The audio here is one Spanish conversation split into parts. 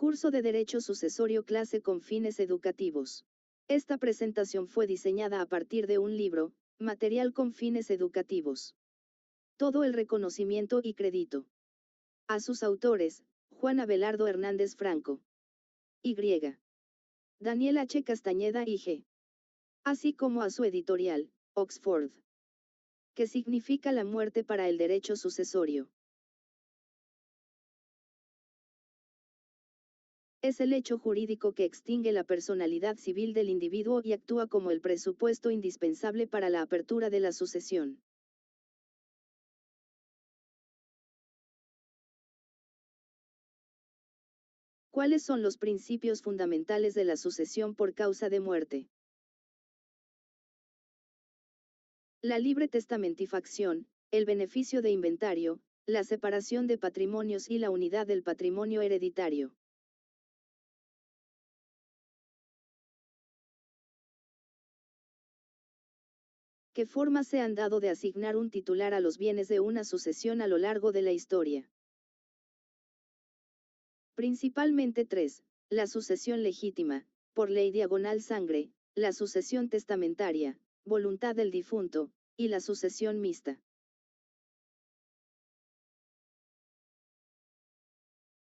Curso de Derecho Sucesorio clase con fines educativos. Esta presentación fue diseñada a partir de un libro, material con fines educativos. Todo el reconocimiento y crédito a sus autores, Juan Abelardo Hernández Franco. Y. Daniel H. Castañeda y G. Así como a su editorial, Oxford. ¿Qué significa la muerte para el derecho sucesorio? Es el hecho jurídico que extingue la personalidad civil del individuo y actúa como el presupuesto indispensable para la apertura de la sucesión. ¿Cuáles son los principios fundamentales de la sucesión por causa de muerte? La libre testamentifacción, el beneficio de inventario, la separación de patrimonios y la unidad del patrimonio hereditario. ¿Qué formas se han dado de asignar un titular a los bienes de una sucesión a lo largo de la historia? Principalmente tres: la sucesión legítima, por ley diagonal sangre, la sucesión testamentaria, voluntad del difunto, y la sucesión mixta.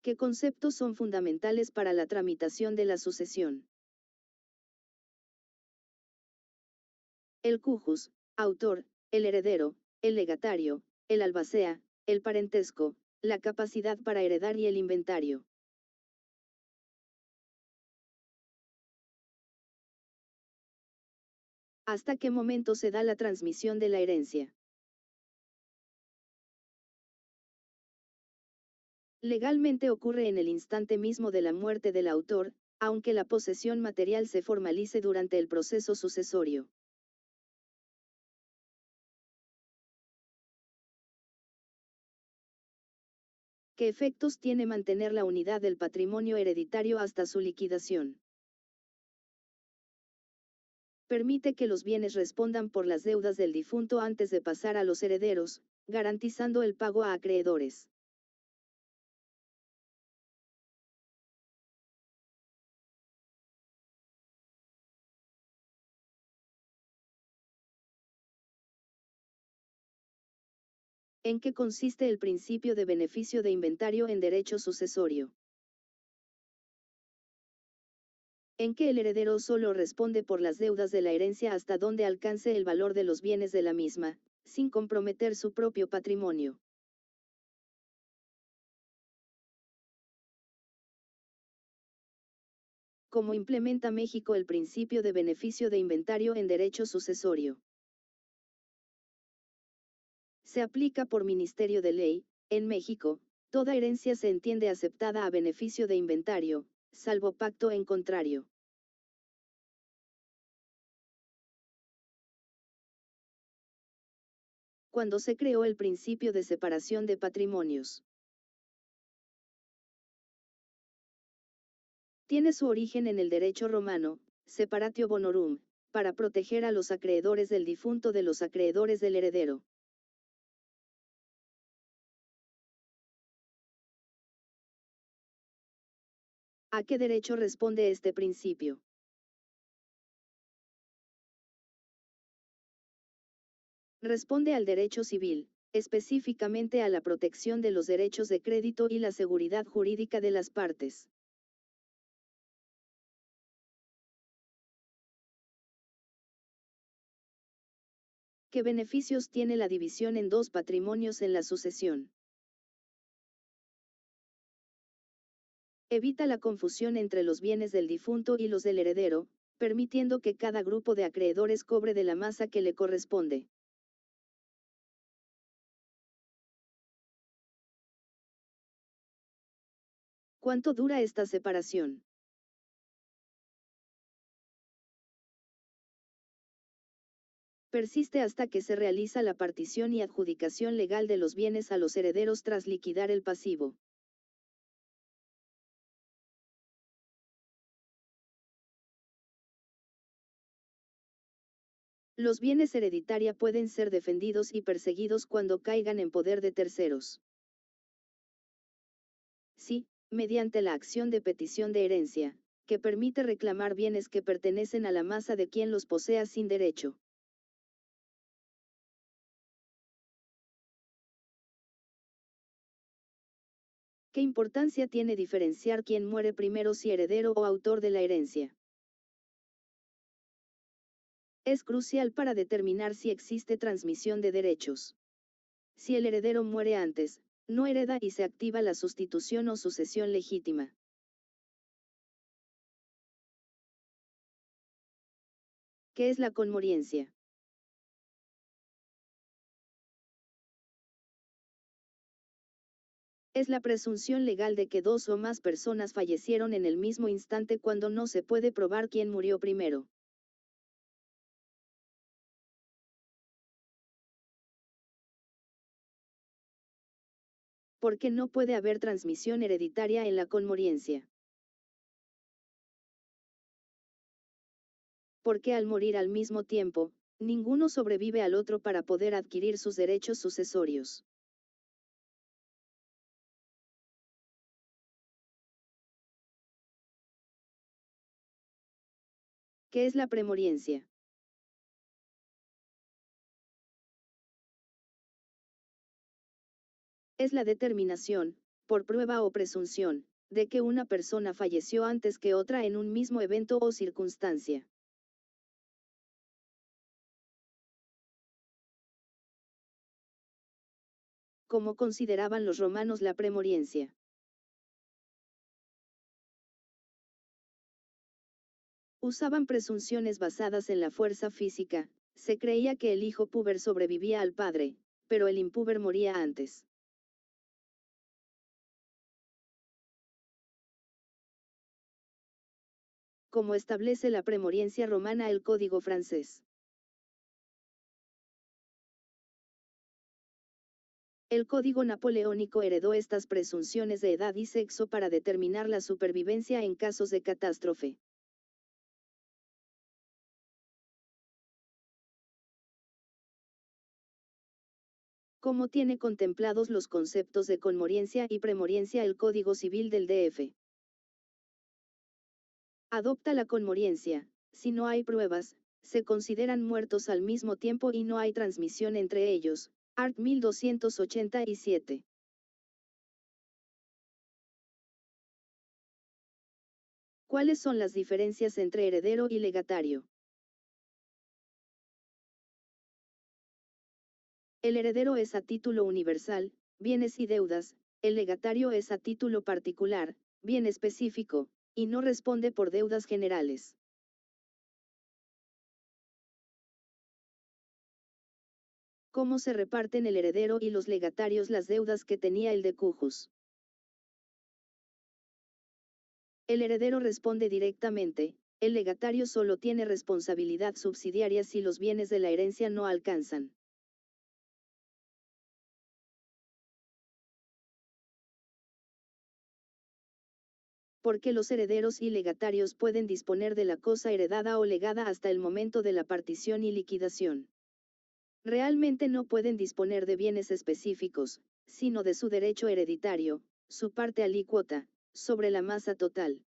¿Qué conceptos son fundamentales para la tramitación de la sucesión? El cujus, autor, el heredero, el legatario, el albacea, el parentesco, la capacidad para heredar y el inventario. ¿Hasta qué momento se da la transmisión de la herencia? Legalmente ocurre en el instante mismo de la muerte del autor, aunque la posesión material se formalice durante el proceso sucesorio. ¿Qué efectos tiene mantener la unidad del patrimonio hereditario hasta su liquidación? Permite que los bienes respondan por las deudas del difunto antes de pasar a los herederos, garantizando el pago a acreedores. ¿En qué consiste el principio de beneficio de inventario en derecho sucesorio? En que el heredero solo responde por las deudas de la herencia hasta donde alcance el valor de los bienes de la misma, sin comprometer su propio patrimonio. ¿Cómo implementa México el principio de beneficio de inventario en derecho sucesorio? Se aplica por Ministerio de Ley. En México, toda herencia se entiende aceptada a beneficio de inventario, salvo pacto en contrario. Cuando se creó el principio de separación de patrimonios. Tiene su origen en el derecho romano, separatio bonorum, para proteger a los acreedores del difunto de los acreedores del heredero. ¿A qué derecho responde este principio? Responde al derecho civil, específicamente a la protección de los derechos de crédito y la seguridad jurídica de las partes. ¿Qué beneficios tiene la división en dos patrimonios en la sucesión? Evita la confusión entre los bienes del difunto y los del heredero, permitiendo que cada grupo de acreedores cobre de la masa que le corresponde. ¿Cuánto dura esta separación? Persiste hasta que se realiza la partición y adjudicación legal de los bienes a los herederos tras liquidar el pasivo. Los bienes hereditaria pueden ser defendidos y perseguidos cuando caigan en poder de terceros. Sí, mediante la acción de petición de herencia, que permite reclamar bienes que pertenecen a la masa de quien los posea sin derecho. ¿Qué importancia tiene diferenciar quién muere primero, si heredero o autor de la herencia? Es crucial para determinar si existe transmisión de derechos. Si el heredero muere antes, no hereda y se activa la sustitución o sucesión legítima. ¿Qué es la conmoriencia? Es la presunción legal de que dos o más personas fallecieron en el mismo instante cuando no se puede probar quién murió primero. ¿Por qué no puede haber transmisión hereditaria en la conmoriencia? Porque al morir al mismo tiempo, ninguno sobrevive al otro para poder adquirir sus derechos sucesorios. ¿Qué es la premoriencia? Es la determinación, por prueba o presunción, de que una persona falleció antes que otra en un mismo evento o circunstancia. ¿Cómo consideraban los romanos la premoriencia? Usaban presunciones basadas en la fuerza física. Se creía que el hijo púber sobrevivía al padre, pero el impúber moría antes. Como establece la premoriencia romana el Código francés. El Código napoleónico heredó estas presunciones de edad y sexo para determinar la supervivencia en casos de catástrofe. ¿Cómo tiene contemplados los conceptos de conmoriencia y premoriencia el Código Civil del DF? Adopta la conmoriencia, si no hay pruebas, se consideran muertos al mismo tiempo y no hay transmisión entre ellos. Art. 1287. ¿Cuáles son las diferencias entre heredero y legatario? El heredero es a título universal, bienes y deudas; el legatario es a título particular, bien específico, y no responde por deudas generales. ¿Cómo se reparten el heredero y los legatarios las deudas que tenía el decujus? El heredero responde directamente, el legatario solo tiene responsabilidad subsidiaria si los bienes de la herencia no alcanzan. Porque los herederos y legatarios pueden disponer de la cosa heredada o legada hasta el momento de la partición y liquidación. Realmente no pueden disponer de bienes específicos, sino de su derecho hereditario, su parte alícuota, sobre la masa total.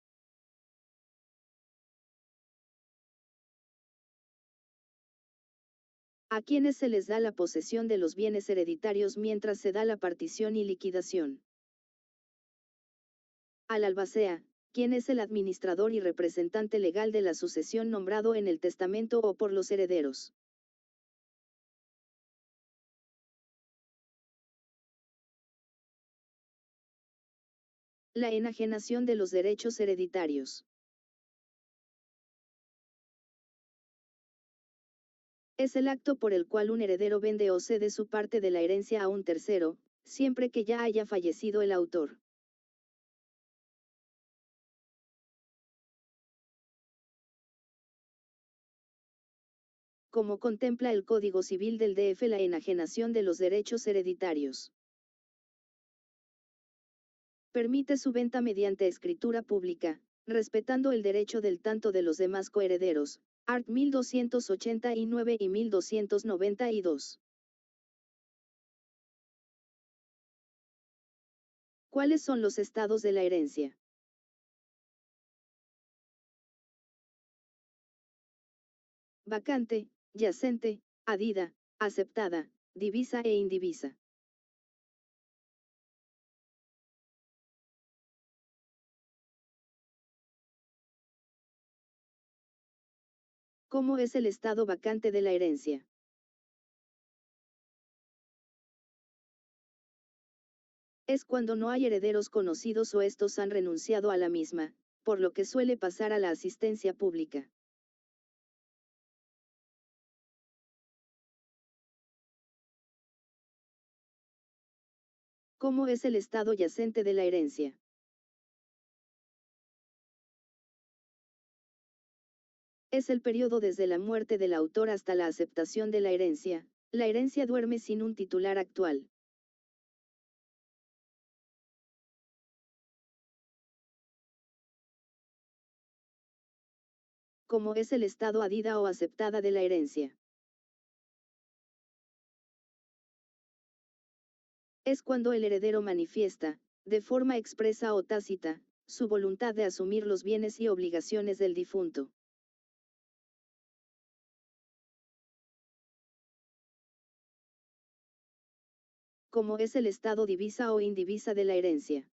A quienes se les da la posesión de los bienes hereditarios mientras se da la partición y liquidación. Al albacea, quien es el administrador y representante legal de la sucesión nombrado en el testamento o por los herederos. La enajenación de los derechos hereditarios. Es el acto por el cual un heredero vende o cede su parte de la herencia a un tercero, siempre que ya haya fallecido el autor. Como contempla el Código Civil del DF la enajenación de los derechos hereditarios. Permite su venta mediante escritura pública, respetando el derecho del tanto de los demás coherederos. Art. 1289 y 1292. ¿Cuáles son los estados de la herencia? Vacante, yacente, adida, aceptada, divisa e indivisa. ¿Cómo es el estado vacante de la herencia? Es cuando no hay herederos conocidos o estos han renunciado a la misma, por lo que suele pasar a la asistencia pública. ¿Cómo es el estado yacente de la herencia? Es el periodo desde la muerte del autor hasta la aceptación de la herencia. La herencia duerme sin un titular actual. ¿Cómo es el estado adida o aceptada de la herencia? Es cuando el heredero manifiesta, de forma expresa o tácita, su voluntad de asumir los bienes y obligaciones del difunto. ¿Cómo es el estado divisa o indivisa de la herencia?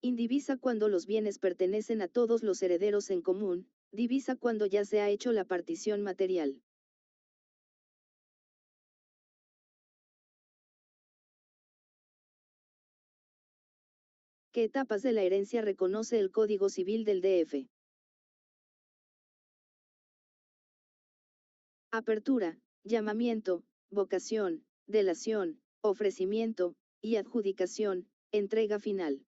Indivisa cuando los bienes pertenecen a todos los herederos en común, divisa cuando ya se ha hecho la partición material. ¿Qué etapas de la herencia reconoce el Código Civil del DF? Apertura, llamamiento, vocación, delación, ofrecimiento, y adjudicación, entrega final.